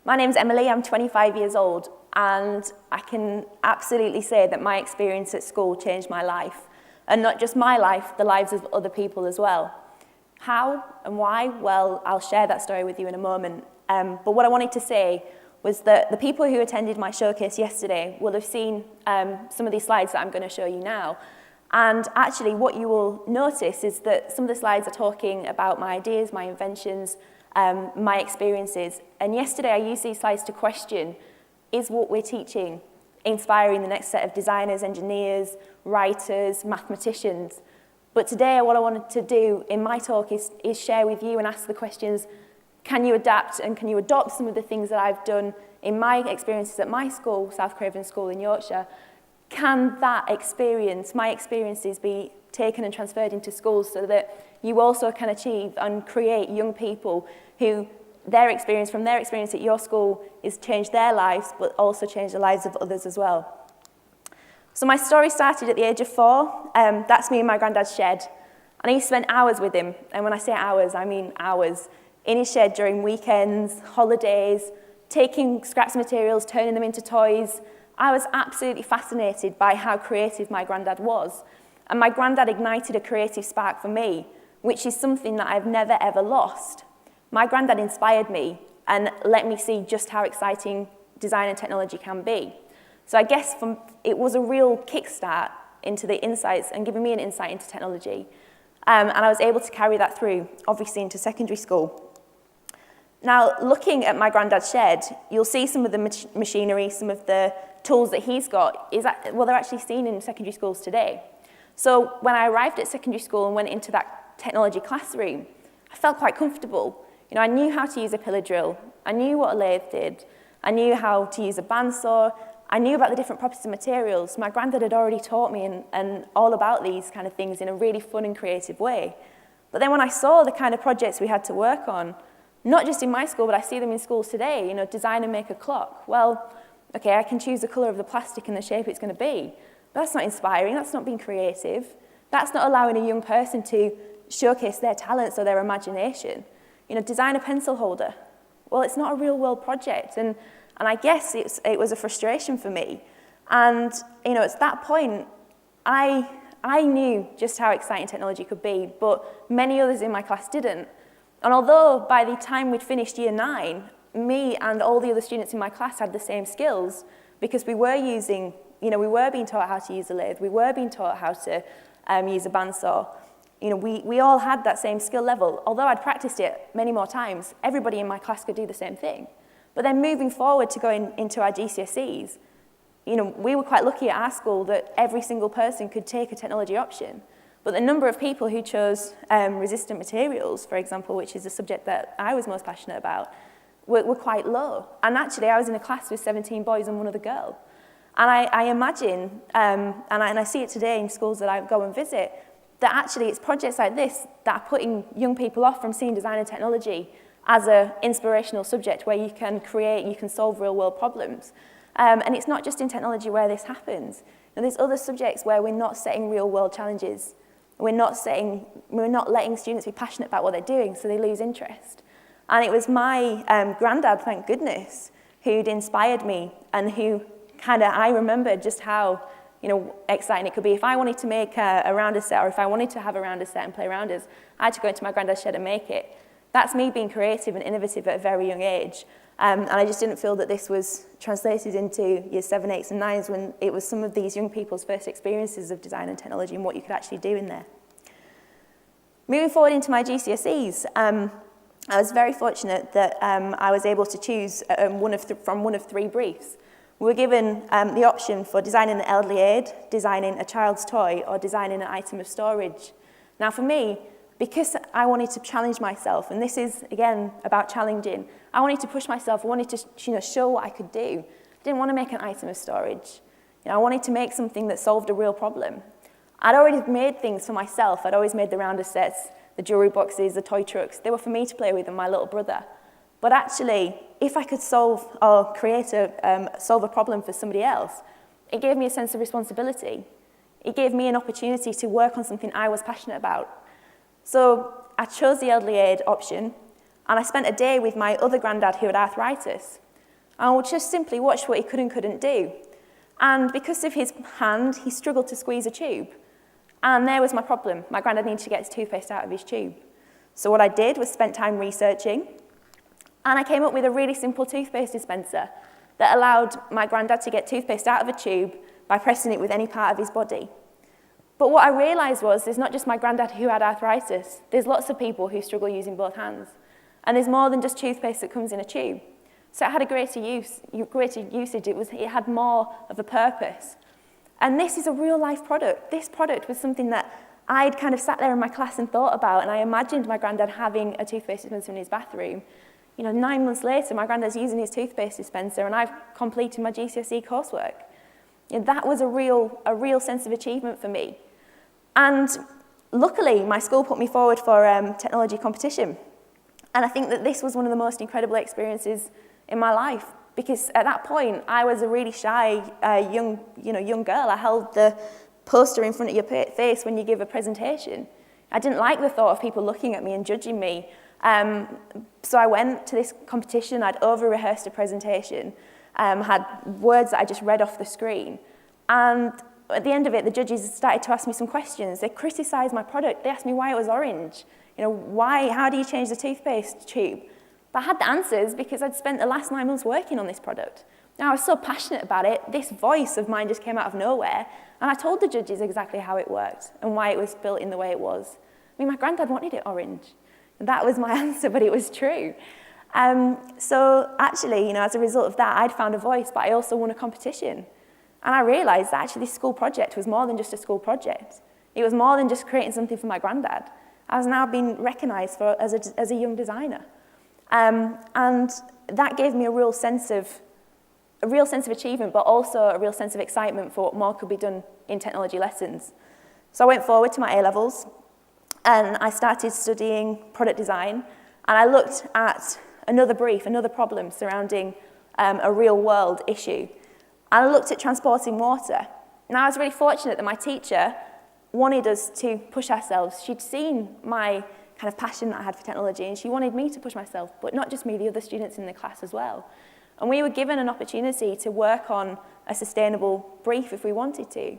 My name's Emily, I'm 25 years old, and I can absolutely say that my experience at school changed my life. And not just my life, the lives of other people as well. How and why? Well, I'll share that story with you in a moment. But what I wanted to say was that the people who attended my showcase yesterday will have seen some of these slides that I'm going to show you now. And actually what you will notice is that some of the slides are talking about my ideas, my inventions, my experiences. And yesterday I used these slides to question, is what we're teaching inspiring the next set of designers, engineers, writers, mathematicians? But today what I wanted to do in my talk is share with you and ask the questions, can you adapt and can you adopt some of the things that I've done in my experiences at my school, South Craven School in Yorkshire? Can that experience, my experiences, be taken and transferred into schools so that you also can achieve and create young people who from their experience at your school is change their lives, but also change the lives of others as well. So my story started at the age of 4. That's me in my granddad's shed. And I used to spend hours with him. And when I say hours, I mean hours. In his shed during weekends, holidays, taking scraps of materials, turning them into toys. I was absolutely fascinated by how creative my granddad was. And my granddad ignited a creative spark for me, which is something that I've never ever lost. My granddad inspired me and let me see just how exciting design and technology can be. So I guess it was a real kickstart into the insights and giving me an insight into technology. And I was able to carry that through, obviously, into secondary school. Now, looking at my granddad's shed, you'll see some of the machinery, some of the tools that he's got, they're actually seen in secondary schools today. So when I arrived at secondary school and went into that technology classroom, I felt quite comfortable. I knew how to use a pillar drill. I knew what a lathe did. I knew how to use a bandsaw. I knew about the different properties of materials. My granddad had already taught me and all about these kind of things in a really fun and creative way. But then when I saw the kind of projects we had to work on, not just in my school, but I see them in schools today, design and make a clock. Well, okay, I can choose the colour of the plastic and the shape it's going to be. But that's not inspiring, that's not being creative. That's not allowing a young person to showcase their talents or their imagination. Design a pencil holder. Well, it's not a real world project. And I guess it was a frustration for me. And, at that point, I knew just how exciting technology could be, but many others in my class didn't. And although by the time we'd finished year 9, me and all the other students in my class had the same skills, because we were being taught how to use a lathe, we were being taught how to use a bandsaw. We all had that same skill level. Although I'd practiced it many more times, everybody in my class could do the same thing. But then moving forward to going into our GCSEs, we were quite lucky at our school that every single person could take a technology option. But the number of people who chose resistant materials, for example, which is a subject that I was most passionate about, were quite low. And actually, I was in a class with 17 boys and 1 other girl. And I imagine, and I see it today in schools that I go and visit, that actually it's projects like this that are putting young people off from seeing design and technology as an inspirational subject where you can create, you can solve real world problems. And it's not just in technology where this happens. There's other subjects where we're not setting real world challenges. We're not letting students be passionate about what they're doing, so they lose interest. And it was my granddad, thank goodness, who'd inspired me and who I remembered just how exciting it could be. If I wanted to make a rounder set, or if I wanted to have a rounder set and play rounders, I had to go into my granddad's shed and make it. That's me being creative and innovative at a very young age. And I just didn't feel that this was translated into year 7, 8s and 9s when it was some of these young people's first experiences of design and technology and what you could actually do in there. Moving forward into my GCSEs, I was very fortunate that I was able to choose from one of 3 briefs. We were given the option for designing an elderly aid, designing a child's toy, or designing an item of storage. Now for me, because I wanted to challenge myself, and this is, again, about challenging, I wanted to push myself, I wanted to show what I could do. I didn't want to make an item of storage. I wanted to make something that solved a real problem. I'd already made things for myself. I'd always made the rounder sets, the jewelry boxes, the toy trucks. They were for me to play with and my little brother. But actually, if I could solve a problem for somebody else, it gave me a sense of responsibility. It gave me an opportunity to work on something I was passionate about. So I chose the elderly aid option, and I spent a day with my other granddad who had arthritis. I would just simply watch what he could and couldn't do. And because of his hand, he struggled to squeeze a tube. And there was my problem. My granddad needed to get his toothpaste out of his tube. So what I did was spent time researching, and I came up with a really simple toothpaste dispenser that allowed my granddad to get toothpaste out of a tube by pressing it with any part of his body. But what I realized was there's not just my granddad who had arthritis. There's lots of people who struggle using both hands. And there's more than just toothpaste that comes in a tube. So it had a greater usage. It had more of a purpose. And this is a real-life product. This product was something that I'd kind of sat there in my class and thought about, and I imagined my granddad having a toothpaste dispenser in his bathroom. 9 months later, my granddad's using his toothpaste dispenser, and I've completed my GCSE coursework. That was a real sense of achievement for me. And luckily, my school put me forward for technology competition. And I think that this was one of the most incredible experiences in my life, because at that point, I was a really shy young girl. I held the poster in front of your face when you give a presentation. I didn't like the thought of people looking at me and judging me. So I went to this competition. I'd over-rehearsed a presentation, had words that I just read off the screen. And at the end of it, the judges started to ask me some questions. They criticised my product. They asked me why it was orange. How do you change the toothpaste tube? But I had the answers because I'd spent the last 9 months working on this product. Now, I was so passionate about it, this voice of mine just came out of nowhere, and I told the judges exactly how it worked and why it was built in the way it was. My granddad wanted it orange. And that was my answer, but it was true. So actually, as a result of that, I'd found a voice, but I also won a competition. And I realised that actually this school project was more than just a school project. It was more than just creating something for my granddad. I was now being recognised as a young designer. And that gave me a real sense of achievement, but also a real sense of excitement for what more could be done in technology lessons. So I went forward to my A-levels, and I started studying product design, and I looked at another problem surrounding a real-world issue. And I looked at transporting water. Now, I was really fortunate that my teacher wanted us to push ourselves. She'd seen my kind of passion that I had for technology, and she wanted me to push myself, but not just me, the other students in the class as well. And we were given an opportunity to work on a sustainable brief if we wanted to.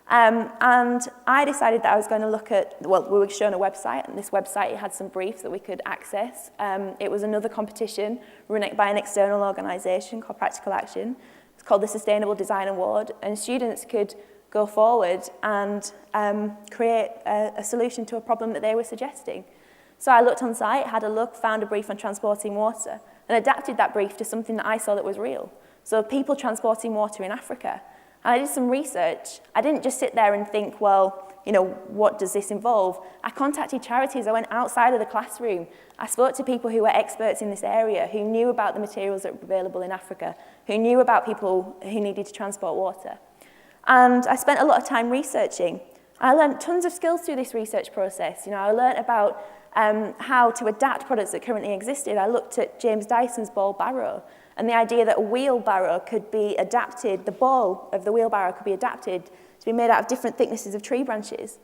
And I decided that I was going to look at, we were shown a website, and this website had some briefs that we could access. It was another competition run by an external organisation called Practical Action. It's called the Sustainable Design Award, and students could go forward and create a solution to a problem that they were suggesting. So I looked on site, had a look, found a brief on transporting water, and adapted that brief to something that I saw that was real. So people transporting water in Africa. And I did some research. I didn't just sit there and think, what does this involve? I contacted charities. I went outside of the classroom. I spoke to people who were experts in this area, who knew about the materials that were available in Africa, who knew about people who needed to transport water. And I spent a lot of time researching. I learned tons of skills through this research process. I learned about how to adapt products that currently existed. I looked at James Dyson's ball barrow, and the idea that a wheelbarrow could be adapted, the ball of the wheelbarrow could be adapted to be made out of different thicknesses of tree branches.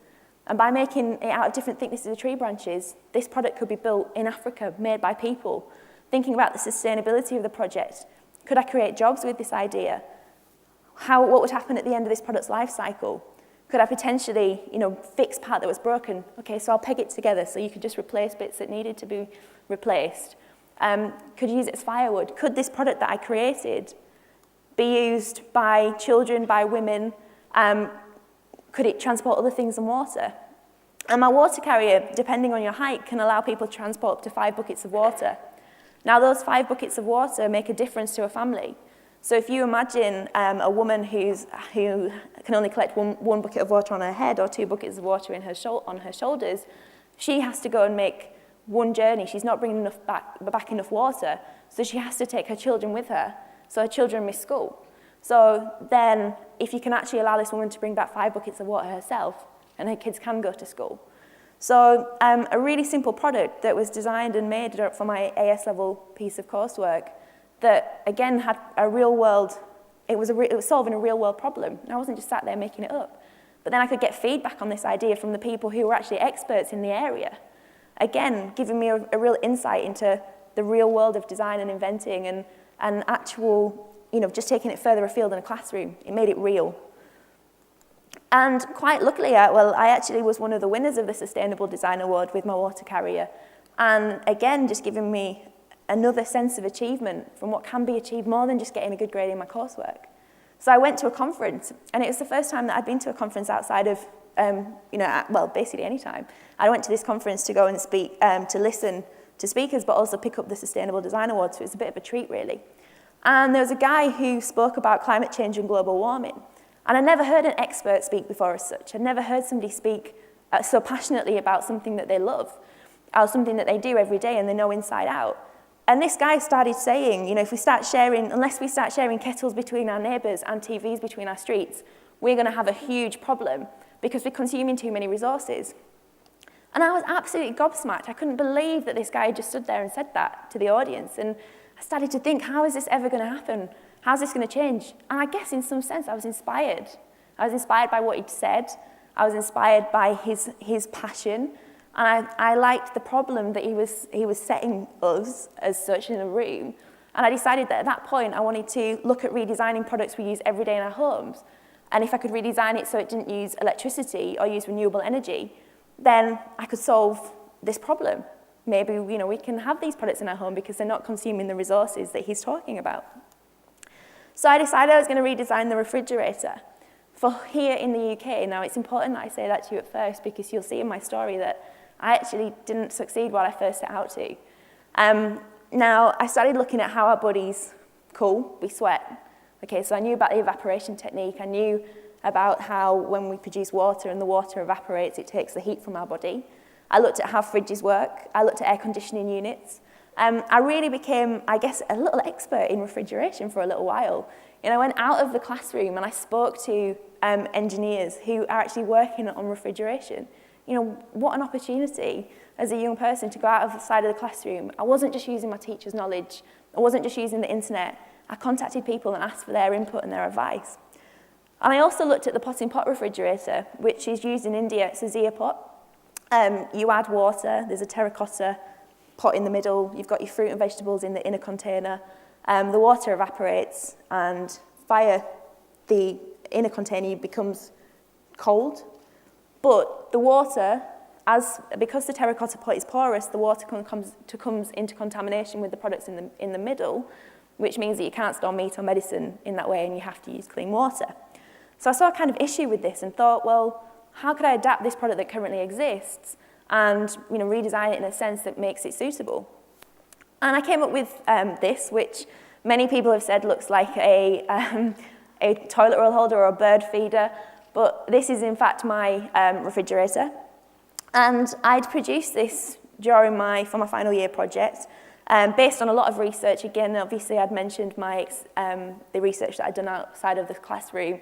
And by making it out of different thicknesses of tree branches, this product could be built in Africa, made by people. Thinking about the sustainability of the project, could I create jobs with this idea? What would happen at the end of this product's life cycle? Could I potentially, fix part that was broken? Okay, so I'll peg it together so you could just replace bits that needed to be replaced. Could you use it as firewood? Could this product that I created be used by children, by women? Could it transport other things than water? And my water carrier, depending on your height, can allow people to transport up to 5 buckets of water. Now, those 5 buckets of water make a difference to a family. So if you imagine a woman who can only collect one bucket of water on her head or 2 buckets of water on her shoulders, she has to go and make one journey. She's not bringing back enough water, so she has to take her children with her. So her children miss school. So then, if you can actually allow this woman to bring back 5 buckets of water herself, and her kids can go to school. So a really simple product that was designed and made for my AS level piece of coursework that, again, had a real world, it was solving a real world problem. I wasn't just sat there making it up. But then I could get feedback on this idea from the people who were actually experts in the area. Again, giving me a real insight into the real world of design and inventing, and and actual, just taking it further afield in a classroom. It made it real. And quite luckily, I actually was one of the winners of the Sustainable Design Award with my water carrier. And again, just giving me another sense of achievement from what can be achieved more than just getting a good grade in my coursework. So I went to a conference, and it was the first time that I'd been to a conference outside of, basically any time. I went to this conference to go and speak, to listen to speakers, but also pick up the Sustainable Design Award, so it was a bit of a treat, really. And there was a guy who spoke about climate change and global warming. And I'd never heard an expert speak before as such. I'd never heard somebody speak so passionately about something that they love, or something that they do every day and they know inside out. And this guy started saying, unless we start sharing kettles between our neighbours and TVs between our streets, we're going to have a huge problem because we're consuming too many resources. And I was absolutely gobsmacked. I couldn't believe that this guy just stood there and said that to the audience. And I started to think, how is this ever going to happen? How's this going to change? And I guess in some sense I was inspired. I was inspired by what he'd said. I was inspired by his passion. And I liked the problem that he was setting us as such in a room. And I decided that at that point I wanted to look at redesigning products we use every day in our homes. And if I could redesign it so it didn't use electricity or use renewable energy, then I could solve this problem. Maybe we can have these products in our home because they're not consuming the resources that he's talking about. So I decided I was going to redesign the refrigerator for here in the UK. Now, it's important that I say that to you at first because you'll see in my story that I actually didn't succeed what I first set out to. Now, I started looking at how our bodies cool, we sweat. Okay, so I knew about the evaporation technique. I knew about how when we produce water and the water evaporates, it takes the heat from our body. I looked at how fridges work. I looked at air conditioning units. I really became, I guess, a little expert in refrigeration for a little while. I went out of the classroom and I spoke to engineers who are actually working on refrigeration. What an opportunity as a young person to go out of the side of the classroom. I wasn't just using my teacher's knowledge. I wasn't just using the internet. I contacted people and asked for their input and their advice. And I also looked at the pot in pot refrigerator, which is used in India. It's a Zia pot. You add water, there's a terracotta pot in the middle, you've got your fruit and vegetables in the inner container. The water evaporates and via the inner container becomes cold. But the water, because the terracotta pot is porous, the water comes into contamination with the products in the middle, which means that you can't store meat or medicine in that way and you have to use clean water. So I saw a kind of issue with this and thought, well, how could I adapt this product that currently exists and redesign it in a sense that makes it suitable? And I came up with this, which many people have said looks like a toilet roll holder or a bird feeder, but this is in fact my refrigerator. And I'd produced this for my final year project, based on a lot of research. Again, obviously I'd mentioned the research that I'd done outside of the classroom,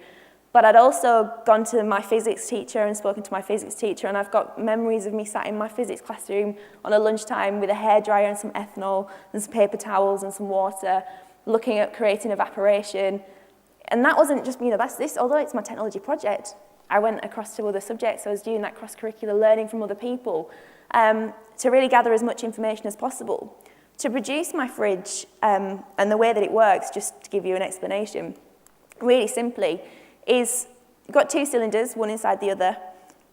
but I'd also gone to my physics teacher and spoken to my physics teacher, and I've got memories of me sat in my physics classroom on a lunchtime with a hairdryer and some ethanol and some paper towels and some water, looking at creating evaporation. And that wasn't just, that's this, although it's my technology project, I went across to other subjects. I was doing that cross-curricular learning from other people to really gather as much information as possible. To produce my fridge and the way that it works, just to give you an explanation, really simply, is you've got two cylinders, one inside the other.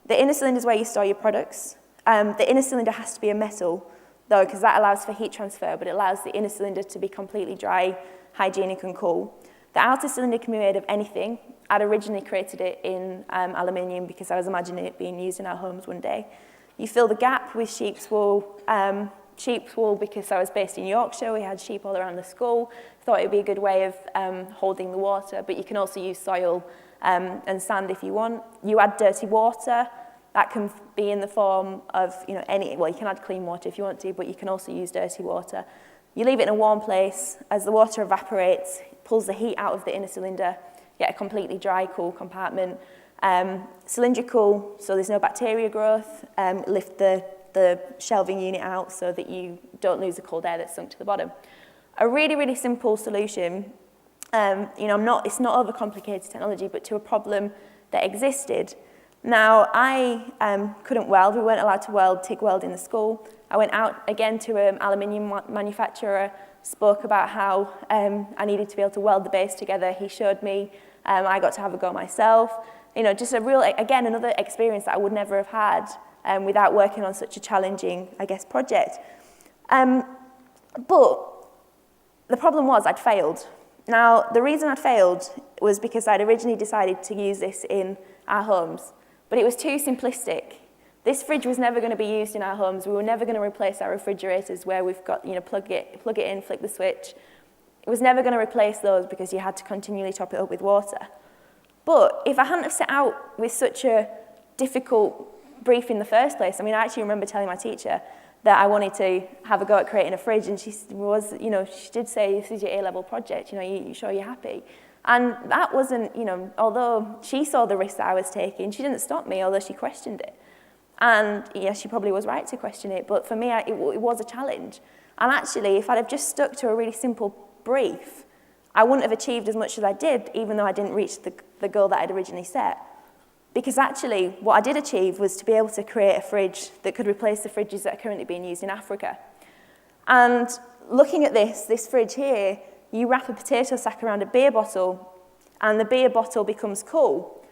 The inner cylinder is where you store your products. The inner cylinder has to be a metal, though, because that allows for heat transfer, but it allows the inner cylinder to be completely dry, hygienic and cool. The outer cylinder can be made of anything. I'd originally created it in aluminium because I was imagining it being used in our homes one day. You fill the gap with sheep's wool. Sheep's wool because I was based in Yorkshire, we had sheep all around the school. Thought it would be a good way of holding the water, but you can also use soil and sand if you want. You add dirty water. That can be in the form of, you can add clean water if you want to, but you can also use dirty water. You leave it in a warm place. As the water evaporates, it pulls the heat out of the inner cylinder, get a completely dry, cool compartment. Cylindrical, so there's no bacteria growth. Lift the shelving unit out so that you don't lose the cold air that's sunk to the bottom. A really, really simple solution. It's not overcomplicated technology, but to a problem that existed. Now, I couldn't weld. We weren't allowed to TIG weld in the school. I went out again to an aluminium manufacturer, spoke about how I needed to be able to weld the base together. He showed me. I got to have a go myself. You know, just a real, again, another experience that I would never have had without working on such a challenging, I guess, project. But the problem was I'd failed. Now, the reason I'd failed was because I'd originally decided to use this in our homes, but it was too simplistic. This fridge was never going to be used in our homes. We were never going to replace our refrigerators where we've got, you know, plug it in, flick the switch. It was never going to replace those because you had to continually top it up with water. But if I hadn't have set out with such a difficult brief in the first place, I mean, I actually remember telling my teacher that I wanted to have a go at creating a fridge, and she was, you know, she did say, this is your A-level project, you know, you sure you're happy? And that wasn't, you know, although she saw the risk that I was taking, she didn't stop me, although she questioned it. And yeah, she probably was right to question it, but for me, it was a challenge. And actually, if I'd have just stuck to a really simple brief, I wouldn't have achieved as much as I did, even though I didn't reach the goal that I'd originally set. Because actually, what I did achieve was to be able to create a fridge that could replace the fridges that are currently being used in Africa. And looking at this fridge here, you wrap a potato sack around a beer bottle, and the beer bottle becomes cool.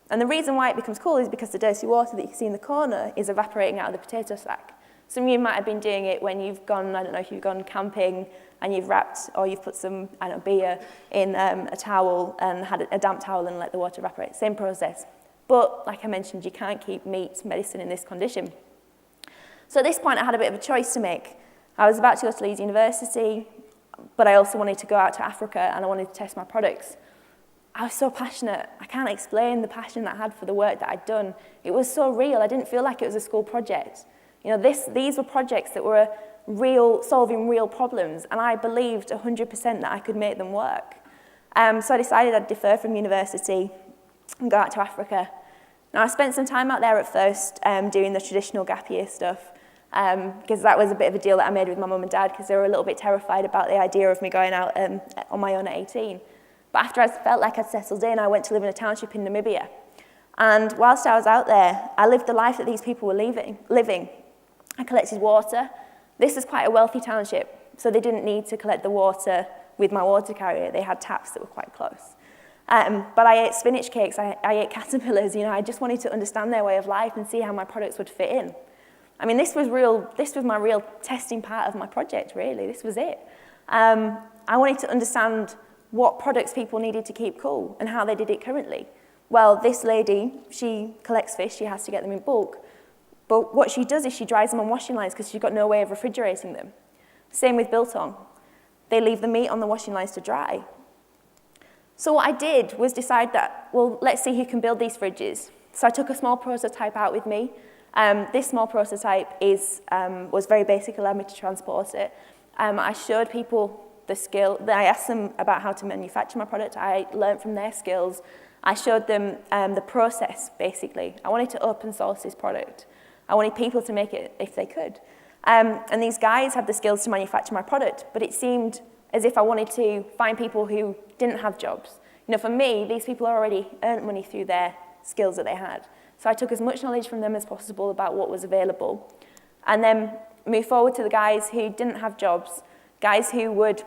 And the reason why it becomes cool is because the dirty water that you can see in the corner is evaporating out of the potato sack. Some of you might have been doing it when you've gone, I don't know if you've gone camping and you've wrapped, or you've put some, I don't know, beer in a towel and had a damp towel and let the water evaporate. Same process. But, like I mentioned, you can't keep meat, medicine in this condition. So at this point, I had a bit of a choice to make. I was about to go to Leeds University, but I also wanted to go out to Africa and I wanted to test my products. I was so passionate. I can't explain the passion that I had for the work that I'd done. It was so real. I didn't feel like it was a school project. You know, these were projects that were solving real problems, and I believed 100% that I could make them work. So I decided I'd defer from university and go out to Africa. Now, I spent some time out there at first doing the traditional gap year stuff, because that was a bit of a deal that I made with my mum and dad, because they were a little bit terrified about the idea of me going out on my own at 18. But after I felt like I'd settled in, I went to live in a township in Namibia. And whilst I was out there, I lived the life that these people were living. I collected water. This is quite a wealthy township, so they didn't need to collect the water with my water carrier. They had taps that were quite close. But I ate spinach cakes, I ate caterpillars, you know, I just wanted to understand their way of life and see how my products would fit in. I mean, this was my real testing part of my project, really. This was it. I wanted to understand what products people needed to keep cool and how they did it currently. Well, this lady, she collects fish, she has to get them in bulk. But what she does is she dries them on washing lines because she's got no way of refrigerating them. Same with biltong. They leave the meat on the washing lines to dry. So what I did was decide that, well, let's see who can build these fridges. So I took a small prototype out with me. This small prototype was very basic, allowed me to transport it. I showed people the skill. I asked them about how to manufacture my product. I learned from their skills. I showed them the process, basically. I wanted to open source this product. I wanted people to make it if they could. And these guys had the skills to manufacture my product, but it seemed as if I wanted to find people who didn't have jobs. You know, for me, these people already earned money through their skills that they had. So I took as much knowledge from them as possible about what was available, and then moved forward to the guys who didn't have jobs, guys who would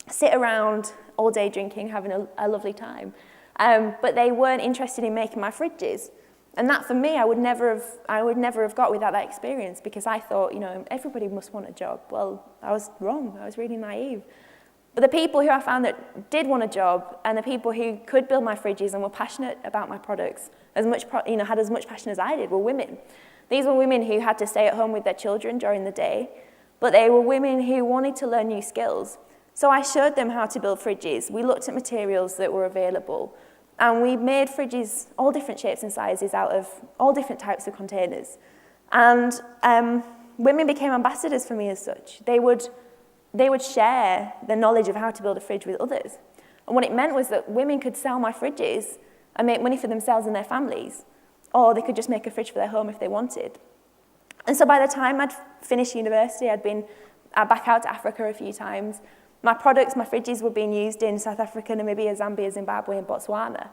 sit around all day drinking, having a lovely time, but they weren't interested in making my fridges. And that, for me, I would never have got without that experience, because I thought, you know, everybody must want a job. Well, I was wrong. I was really naive. But the people who I found that did want a job, and the people who could build my fridges and were passionate about my products, had as much passion as I did, were women. These were women who had to stay at home with their children during the day, but they were women who wanted to learn new skills. So I showed them how to build fridges. We looked at materials that were available, and we made fridges all different shapes and sizes out of all different types of containers. And women became ambassadors for me as such. They would share their knowledge of how to build a fridge with others. And what it meant was that women could sell my fridges and make money for themselves and their families, or they could just make a fridge for their home if they wanted. And so by the time I'd finished university, I'd been back out to Africa a few times. My products, my fridges, were being used in South Africa, Namibia, Zambia, Zimbabwe, and Botswana.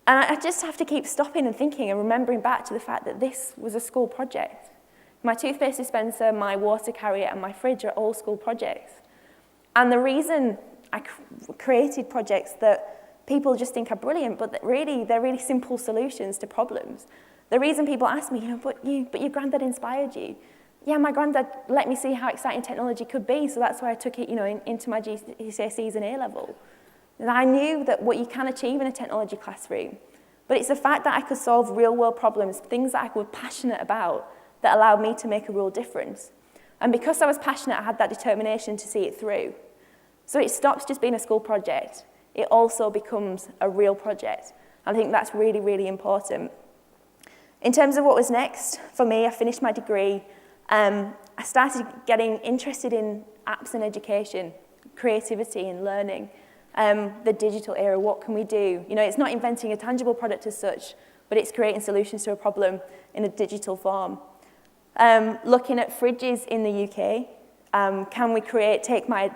And I just have to keep stopping and thinking and remembering back to the fact that this was a school project. My toothpaste dispenser, my water carrier, and my fridge are all school projects. And the reason I created projects that people just think are brilliant, but that really, they're really simple solutions to problems. The reason people ask me, but your granddad inspired you. Yeah, my granddad let me see how exciting technology could be, so that's why I took it, into my GCSEs and A-level. And I knew that what you can achieve in a technology classroom, but it's the fact that I could solve real-world problems, things that I was passionate about, that allowed me to make a real difference. And because I was passionate, I had that determination to see it through. So it stops just being a school project. It also becomes a real project. I think that's really, really important. In terms of what was next, for me, I finished my degree. I started getting interested in apps and education, creativity and learning, the digital era, what can we do? It's not inventing a tangible product as such, but it's creating solutions to a problem in a digital form. Looking at fridges in the UK, can we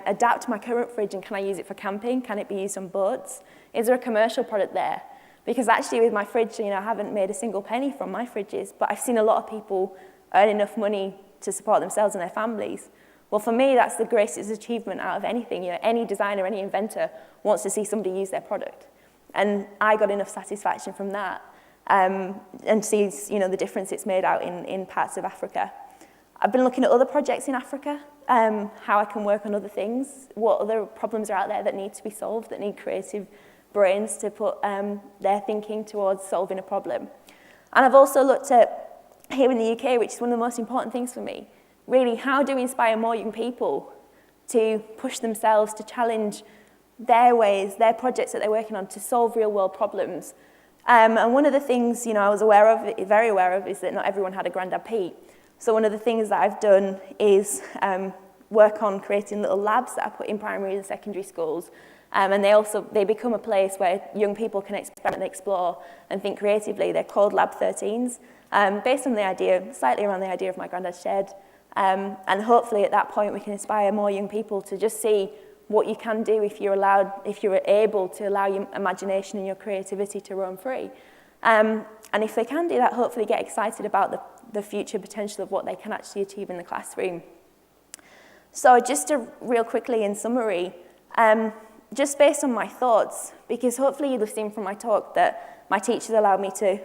adapt my current fridge, and can I use it for camping? Can it be used on boats? Is there a commercial product there? Because actually with my fridge, I haven't made a single penny from my fridges, but I've seen a lot of people earn enough money to support themselves and their families. Well, for me, that's the greatest achievement out of anything. Any designer, any inventor wants to see somebody use their product. And I got enough satisfaction from that. And see, the difference it's made out in parts of Africa. I've been looking at other projects in Africa, how I can work on other things, what other problems are out there that need to be solved, that need creative brains to put their thinking towards solving a problem. And I've also looked at, here in the UK, which is one of the most important things for me, really, how do we inspire more young people to push themselves, to challenge their ways, their projects that they're working on, to solve real-world problems. And one of the things, I was very aware of, is that not everyone had a Grandad Pete. So one of the things that I've done is work on creating little labs that I put in primary and secondary schools. And they become a place where young people can experiment and explore and think creatively. They're called Lab 13s, based on the idea, slightly around the idea of my granddad's shed. And hopefully at that point we can inspire more young people to just see what you can do if you're able to allow your imagination and your creativity to roam free. And if they can do that, hopefully get excited about the future potential of what they can actually achieve in the classroom. So just real quickly in summary, just based on my thoughts, because hopefully you'll have seen from my talk that my teachers allowed me to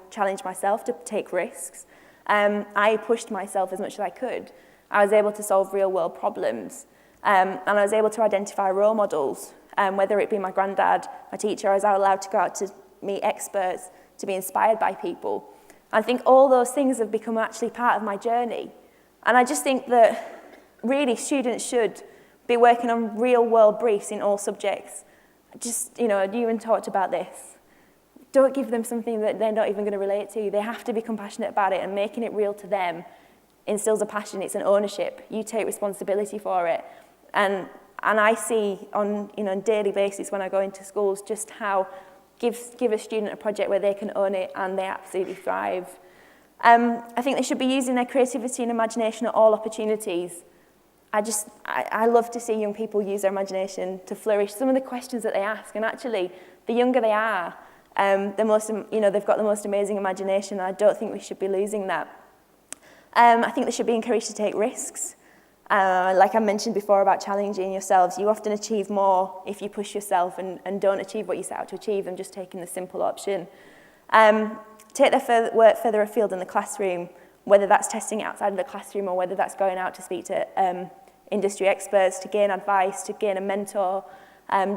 challenge myself, to take risks. I pushed myself as much as I could. I was able to solve real-world problems. And I was able to identify role models, whether it be my granddad, my teacher. I was allowed to go out to meet experts, to be inspired by people. I think all those things have become actually part of my journey. And I just think that really students should be working on real-world briefs in all subjects. Just, you even talked about this. Don't give them something that they're not even going to relate to. They have to be compassionate about it, and making it real to them instills a passion. It's an ownership. You take responsibility for it. And I see on a daily basis when I go into schools just how give a student a project where they can own it and they absolutely thrive. I think they should be using their creativity and imagination at all opportunities. I love to see young people use their imagination to flourish. Some of the questions that they ask, and actually the younger they are, they've got the most amazing imagination, and I don't think we should be losing that. I think they should be encouraged to take risks. Like I mentioned before about challenging yourselves, you often achieve more if you push yourself and don't achieve what you set out to achieve than just taking the simple option. Take their work further afield in the classroom, whether that's testing outside of the classroom or whether that's going out to speak to industry experts, to gain advice, to gain a mentor,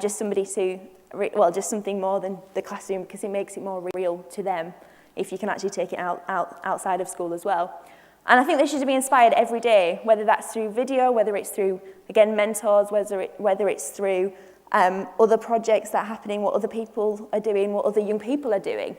just something more than the classroom, because it makes it more real to them if you can actually take it outside of school as well. And I think they should be inspired every day, whether that's through video, whether it's through, again, mentors, whether it's through other projects that are happening, what other people are doing, what other young people are doing.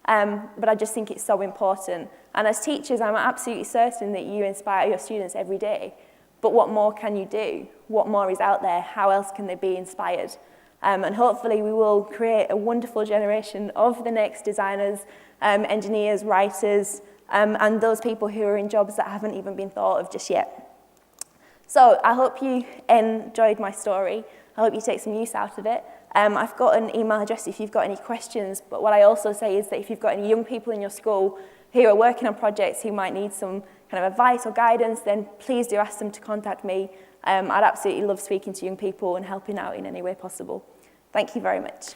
But I just think it's so important. And as teachers, I'm absolutely certain that you inspire your students every day. But what more can you do? What more is out there? How else can they be inspired? And hopefully we will create a wonderful generation of the next designers, engineers, writers, and those people who are in jobs that haven't even been thought of just yet. So I hope you enjoyed my story. I hope you take some use out of it. I've got an email address if you've got any questions, but what I also say is that if you've got any young people in your school who are working on projects who might need some kind of advice or guidance, then please do ask them to contact me. I'd absolutely love speaking to young people and helping out in any way possible. Thank you very much.